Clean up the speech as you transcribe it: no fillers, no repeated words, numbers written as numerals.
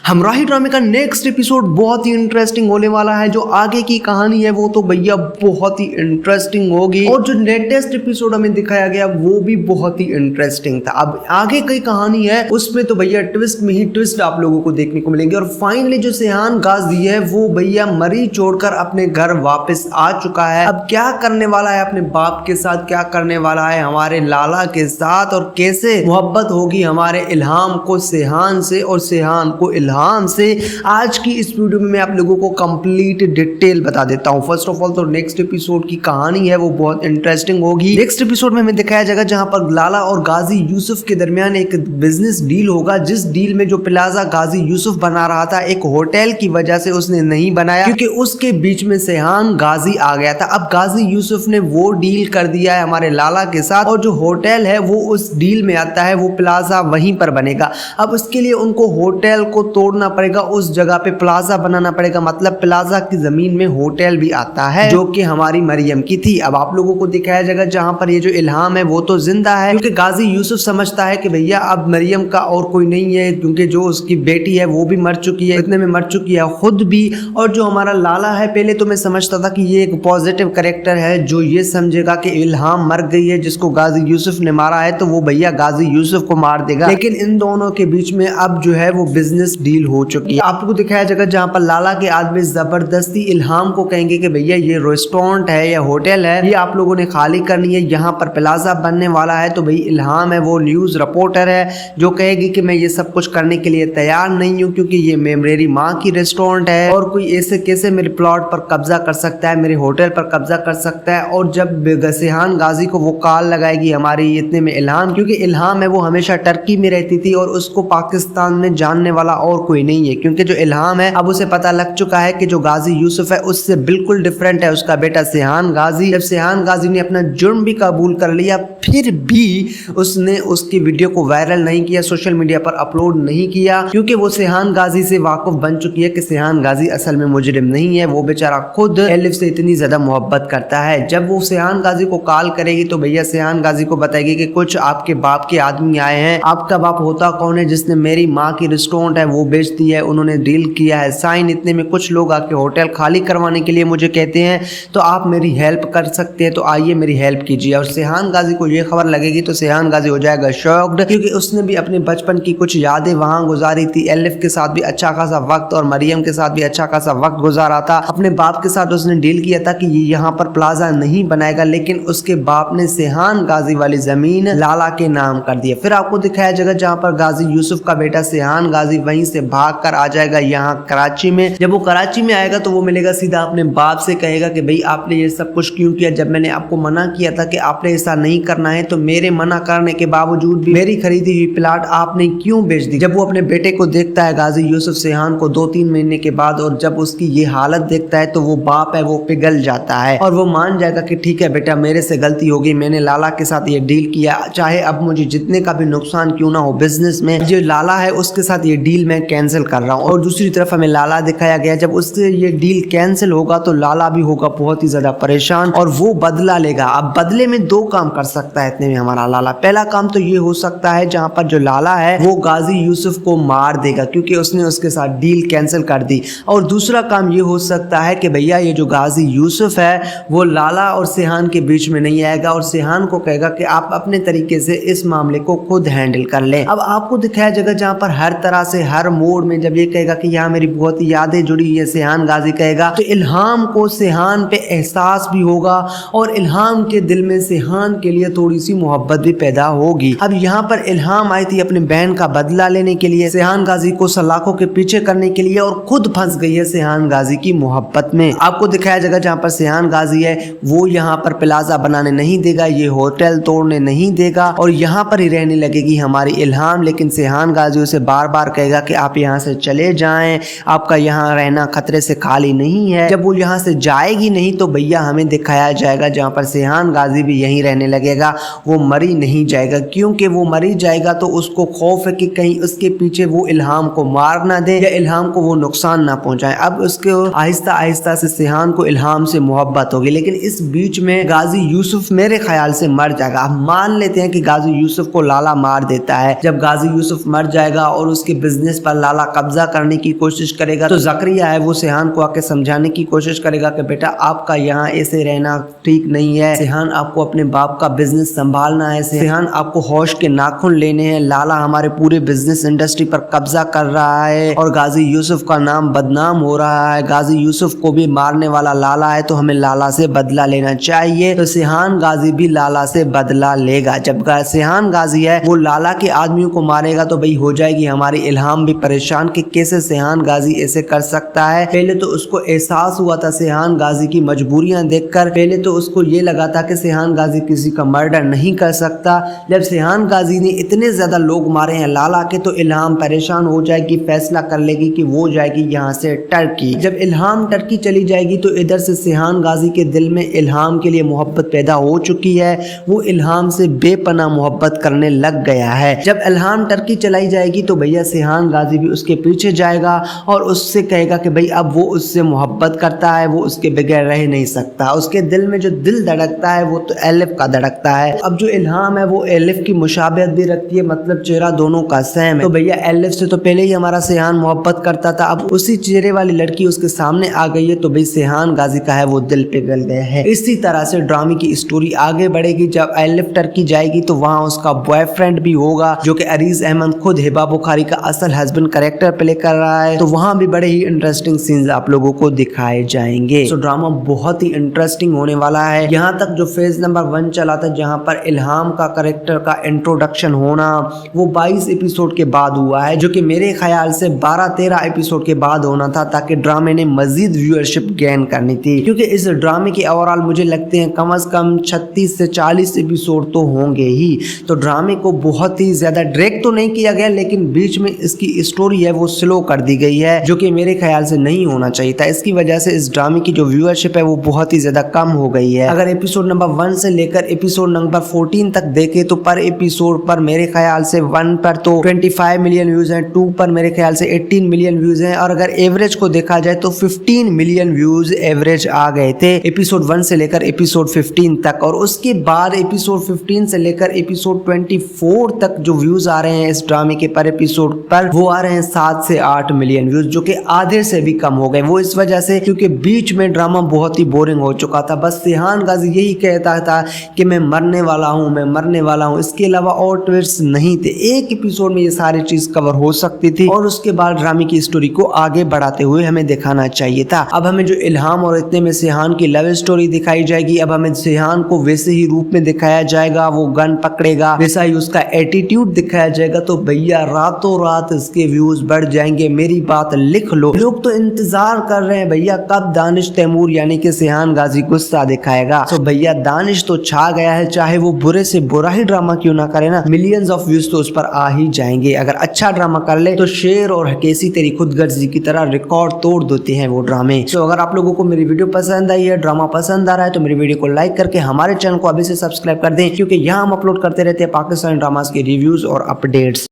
हमराही ड्रामे का next episode बहुत ही इंटरेस्टिंग होने वाला है। जो आगे की कहानी है वो तो भैया बहुत ही इंटरेस्टिंग होगी, और जो लेटेस्ट एपिसोड हमें दिखाया गया वो भी बहुत ही इंटरेस्टिंग था। अब आगे की कहानी है उसमें तो भैया ट्विस्ट में ही ट्विस्ट आप लोगों को देखने को मिलेंगे। और फाइनली जो सेहान गाजी है वो भैया मरी छोड़कर अपने घर वापस आ चुका है। अब क्या करने वाला है अपने बाप के साथ, क्या करने वाला है हमारे लाला के साथ, और कैसे मोहब्बत होगी हमारे इल्हाम को सेहान से और सेहान को इल्हाम से, आज की इस वीडियो में मैं आप लोगों को कंप्लीट डिटेल बता देता हूं। फर्स्ट ऑफ ऑल तो नेक्स्ट एपिसोड की कहानी है वो बहुत इंटरेस्टिंग होगी। नेक्स्ट एपिसोड में हमें दिखाया जाएगा जहां पर लाला और गाजी यूसुफ के दरमियान एक बिजनेस डील होगा, जिस डील में जो प्लाजा गाजी यूसुफ बना रहा था एक होटल की वजह से उसने नहीं बनाया, क्योंकि उसके बीच में सेहान गाजी आ गया था। अब गाजी यूसुफ ने वो डील कर दिया है हमारे लाला के साथ, और जो होटल है वो उस डील में आता है, वो प्लाजा वहीं पर बनेगा। अब उसके लिए उनको होटल को तोड़ना पड़ेगा, उस जगह पे प्लाजा बनाना पड़ेगा, मतलब प्लाजा की जमीन में होटल भी आता है जो कि हमारी मरियम की थी। अब आप लोगों को दिखाया जाएगा जहां पर ये जो इल्हाम है वो तो जिंदा है, क्योंकि गाजी यूसुफ समझता है कि भैया अब मरियम का और कोई नहीं है, क्योंकि जो उसकी बेटी है वो भी मर चुकी है, इतने में मर चुकी है खुद भी। और जो हमारा लाला है, पहले तो मैं समझता था कि ये एक पॉजिटिव कैरेक्टर है जो ये समझेगा कि इल्हाम मर गई है जिसको गाजी यूसुफ ने मारा है, तो वो भैया गाजी यूसुफ को मार देगा। लेकिन इन दोनों के बीच में अब जो है वो बिजनेस डील हो चुकी है। आपको दिखाया जाएगा जहां पर लाला के आदमी जबरदस्ती इल्हाम को कहेंगे कि भैया ये रेस्टोरेंट है या होटल है, ये आप लोगों ने खाली करनी है, यहाँ पर प्लाजा बनने वाला है। तो भाई इल्हाम है वो न्यूज रिपोर्टर है जो कहेगी कि मैं ये सब कुछ करने के लिए तैयार नहीं हूँ, क्योंकि ये मेरी माँ की रेस्टोरेंट है और कोई ऐसे कैसे मेरे प्लॉट पर कब्जा कर सकता है, मेरे होटल पर कब्जा कर सकता है। और जब सेहान गाजी को वो कॉल लगाएगी हमारी इतने में इल्हाम, क्योंकि इल्हाम है वो हमेशा टर्की में रहती थी और उसको पाकिस्तान में जानने वाला और कोई नहीं है, क्योंकि जो इल्हाम है अब उसे पता लग चुका है कि जो गाजी यूसुफ है उससे बिल्कुल डिफरेंट है उसका बेटा सेहान गाजी। जब सेहान गाजी ने अपना जुर्म भी कबूल कर लिया, फिर भी उसने उसकी वीडियो को वायरल नहीं किया, सोशल मीडिया पर अपलोड नहीं किया, क्योंकि वो सेहान गाजी से वाकिफ बन चुकी है कि सेहान गाजी असल में मुजरिम नहीं है, वो बेचारा खुद एलिफ से इतनी ज्यादा मोहब्बत करता है। जब वो सेहान गाजी को कॉल करेगी तो भैया सेहान गाजी को बताएगी कि कुछ आपके बाप के आदमी आए हैं, आपका बाप होता कौन है जिसने मेरी माँ की रेस्टोरेंट है वो बेच दी है, उन्होंने डील किया है साइन। इतने में कुछ लोग आके होटल खाली करवाने के लिए मुझे कहते हैं तो आप मेरी हेल्प कर सकते हैं, तो आइए मेरी हेल्प कीजिए। और सेहान गाजी को ये खबर लगेगी तो सेहान गाजी हो जाएगा शॉक्ड, क्योंकि उसने भी अपने बचपन की कुछ यादें वहां गुजारी थी, एलिफ के साथ भी अच्छा खासा वक्त और मरियम के साथ भी अच्छा खासा वक्त गुजारा था। अपने बाप के साथ उसने डील किया था कि ये यहाँ पर प्लाजा नहीं बनाएगा, लेकिन उसके बाप ने सेहान गाजी वाली जमीन लाला के नाम कर दिया। फिर आपको दिखाया जाएगा जहाँ पर गाजी यूसुफ का बेटा सेहान गाजी वहीं से भाग कर आ जाएगा यहाँ कराची में। जब वो कराची में आएगा तो वो मिलेगा सीधा अपने बाप से, कहेगा कि भाई आपने ये सब कुछ क्यों किया, जब मैंने आपको मना किया था कि आपने ऐसा नहीं करना है, तो मेरे मना करने के बावजूद भी मेरी खरीदी हुई प्लाट आपने क्यों बेच दी। जब वो अपने बेटे को देखता है गाजी यूसुफ सेहान को 2-3 महीने के बाद, और जब उसकी ये हालत देखता है तो वो बाप है वो पिघल जाता है और वो मान जाएगा कि ठीक है बेटा मेरे से गलती होगी, मैंने लाला के साथ ये डील किया, चाहे अब मुझे जितने का भी नुकसान क्यों ना हो बिजनेस में, जो लाला है उसके साथ ये डील मैं कैंसिल कर रहा हूँ। और दूसरी तरफ हमें लाला दिखाया गया, जब उससे ये डील कैंसिल होगा तो लाला भी होगा बहुत ही ज्यादा परेशान और वो बदला लेगा। अब बदले में 2 काम कर सकता है इतने में हमारा लाला। पहला काम तो ये हो सकता है जहां पर जो लाला है वो गाजी यूसुफ को मार देगा, क्योंकि उसने उसके साथ डील कैंसिल कर दी। और दूसरा काम ये हो सकता है कि भैया ये जो गाजी यूसुफ है वो लाला और सेहान के बीच में नहीं आएगा और सेहान को कहेगा कि आप अपने तरीके से इस मामले को खुद हैंडल कर लें। अब आपको दिखाया जाएगा जहां पर हर तरह से हर मोड़ में जब ये कहेगा कि यहाँ मेरी बहुत यादें जुड़ी हुई है, सेहान गाजी कहेगा, तो इल्हाम को सेहान पे एहसास भी होगा और इल्हाम के दिल में सेहान के लिए थोड़ी सी मोहब्बत भी पैदा होगी। अब यहाँ पर इल्हाम आई थी अपने बहन का बदला लेने के लिए, सेहान गाजी को सलाखों के पीछे करने के लिए, और खुद फंस गई है सेहान गाजी की मोहब्बत में। आपको दिखाया जाएगा जहाँ पर सेहान गाजी है वो यहाँ पर प्लाजा बनाने नहीं देगा, ये होटल तोड़ने नहीं देगा, और यहाँ पर ही रहने लगेगी हमारी इल्हाम। लेकिन सेहान गाजी उसे बार बार कहेगा कि आप यहाँ से चले जाएं, आपका यहाँ रहना खतरे से खाली नहीं है। जब वो यहाँ से जाएगी नहीं तो भैया हमें दिखाया जाएगा जहाँ पर सेहान गाजी भी यहीं रहने लगेगा, वो मरी नहीं जाएगा, क्योंकि वो मरी जाएगा तो उसको खौफ है कि कहीं उसके पीछे वो इल्हाम को मार ना दे या इल्हाम को वो नुकसान ना पहुंचाए। अब उसके आहिस्ता आहिस्ता से सेहान को इल्हाम से मोहब्बत होगी, लेकिन इस बीच में गाजी यूसुफ मेरे ख्याल से मर जाएगा। अब मान लेते हैं कि गाजी यूसुफ को लाला मार देता है। जब गाजी यूसुफ मर जाएगा और उसके बिजनेस पर लाला कब्जा करने की कोशिश करेगा तो ज़करिया है वो सेहान को आके समझाने की कोशिश करेगा कि बेटा आपका यहाँ ऐसे रहना ठीक नहीं है, सेहान आपको अपने बाप का बिजनेस संभालना है, सेहान आपको होश के नाखून लेने हैं, लाला हमारे पूरे बिजनेस इंडस्ट्री पर कब्जा कर रहा है और गाजी यूसुफ का नाम बदनाम हो रहा है, गाजी यूसुफ को भी मारने वाला लाला है तो हमें लाला से बदला लेना चाहिए। तो सेहान गाजी भी लाला से बदला लेगा। जब सेहान गाजी है वो लाला के आदमियों को मारेगा तो भाई हो जाएगी हमारी इल्हाम भी परेशान कि कैसे सेहान गाजी ऐसे कर सकता है। पहले तो उसको एहसास हुआ था सेहान गाजी की मजबूरियां देखकर, पहले तो उसको ये लगा था कि सेहान गाजी किसी का मर्डर नहीं कर सकता। जब सेहान गाजी ने इतने ज्यादा लोग मारे हैं लाला के तो इल्हाम परेशान हो जाएगी, फैसला कर लेगी कि वो जाएगी यहाँ से टर्की। जब इल्हाम टर्की चली जाएगी तो इधर से सेहान गाजी के दिल में इल्हाम के लिए मोहब्बत पैदा हो चुकी है, वो इल्हाम से बेपनाह मोहब्बत करने लग गया है। जब इल्हाम टर्की चलाई जाएगी तो भैया सेहान गाजी भी उसके पीछे जाएगा और उससे कहेगा कि भाई अब वो उससे मोहब्बत करता है, वो उसके बगैर रह नहीं सकता। उसके दिल में जो दिल धड़कता है वो तो एलिफ का धड़कता है। अब जो इल्हाम है वो एलिफ की मुशाबहत भी रखती है, मतलब चेहरा दोनों का सेम है। तो भैया एलिफ से तो पहले ही हमारा सेहान मोहब्बत करता था, अब उसी चेहरे वाली लड़की उसके सामने आ गई है तो भाई सेहान गाजी का है वो दिल पिघल गया है। इसी तरह से ड्रामे की स्टोरी आगे बढ़ेगी। जब एलिफ टर्की जाएगी तो वहाँ उसका बॉयफ्रेंड भी होगा जो कि अरीज अहमद खुद हिबा बुखारी का असल हस्बैंड कैरेक्टर प्ले कर रहा है, तो वहाँ भी बड़े ही इंटरेस्टिंग सीन्स आप लोगों को दिखाए जाएंगे। तो ड्रामा बहुत ही इंटरेस्टिंग होने वाला है। यहाँ तक जो फेज नंबर 1 चला था जहाँ पर इल्हाम का कैरेक्टर का इंट्रोडक्शन होना वो 22 एपिसोड के बाद हुआ है, जो कि मेरे ख्याल से 12-13 एपिसोड के बाद होना था ताकि ड्रामे ने मजीद व्यूअरशिप गेन करनी थी, क्योंकि इस ड्रामे के ओवरऑल मुझे लगते हैं कम से कम 36 से 40 एपिसोड तो होंगे ही। तो ड्रामे को बहुत ही ज्यादा ड्रैग तो नहीं किया गया लेकिन बीच में इसकी स्टोरी है वो स्लो कर दी गई है, जो कि मेरे ख्याल से नहीं होना चाहिए था। इसकी वजह से इस ड्रामे की जो व्यूअरशिप है वो बहुत ही ज्यादा कम हो गई है। अगर एपिसोड नंबर 1 से लेकर एपिसोड नंबर 14 तक देखे तो पर एपिसोड पर मेरे ख्याल से 1 पर तो 25 मिलियन व्यूज हैं, 2 पर मेरे ख्याल से 18 मिलियन व्यूज हैं और अगर एवरेज को देखा जाए तो 15 मिलियन व्यूज एवरेज आ गए थे एपिसोड 1 से लेकर एपिसोड 15 तक। और उसके बाद एपिसोड 15 से लेकर एपिसोड 24 तक जो व्यूज आ रहे हैं इस ड्रामे के पर एपिसोड पर वो आ रहे हैं 7 से 8 मिलियन व्यूज, जो कि आधे से भी कम हो गए। वो इस वजह से क्योंकि बीच में ड्रामा बहुत ही बोरिंग हो चुका था, बस सेहान गाजी यही कहता था कि मैं मरने वाला हूँ, मैं मरने वाला हूँ, इसके अलावा और ट्विस्ट नहीं थे। एक एपिसोड में ये सारी चीज कवर हो सकती थी और उसके बाद ड्रामे की स्टोरी को आगे बढ़ाते हुए हमें दिखाना चाहिए था। अब हमें जो इल्हाम और इतने में सेहान की लव स्टोरी दिखाई जाएगी, अब हमें सेहान को वैसे ही रूप में दिखाया जाएगा, वो गन पकड़ेगा, वैसा ही उसका एटीट्यूड दिखाया जाएगा, तो भैया रातों रात इसके व्यूज बढ़ जाएंगे। मेरी बात लिख लो, लोग तो इंतजार कर रहे हैं भैया कब दानिश तैमूर यानी कि सेहान गाजी गुस्सा दिखाएगा। तो भैया दानिश तो छा गया है, चाहे वो बुरे से बुरा ही ड्रामा क्यों ना करे ना, मिलियंस ऑफ व्यूज तो उस पर आ ही जाएंगे। अगर अच्छा ड्रामा कर ले तो शेर और हकेसी तेरी खुदगर्जी की तरह रिकॉर्ड तोड़ देते हैं वो ड्रामे। तो अगर आप लोगों को मेरी वीडियो पसंद आई है, ड्रामा पसंद आ रहा है तो मेरी वीडियो को लाइक करके हमारे चैनल को अभी से सब्सक्राइब कर दें, क्योंकि यहाँ हम अपलोड करते रहते हैं पाकिस्तानी ड्रामास के रिव्यूज और अपडेट्स।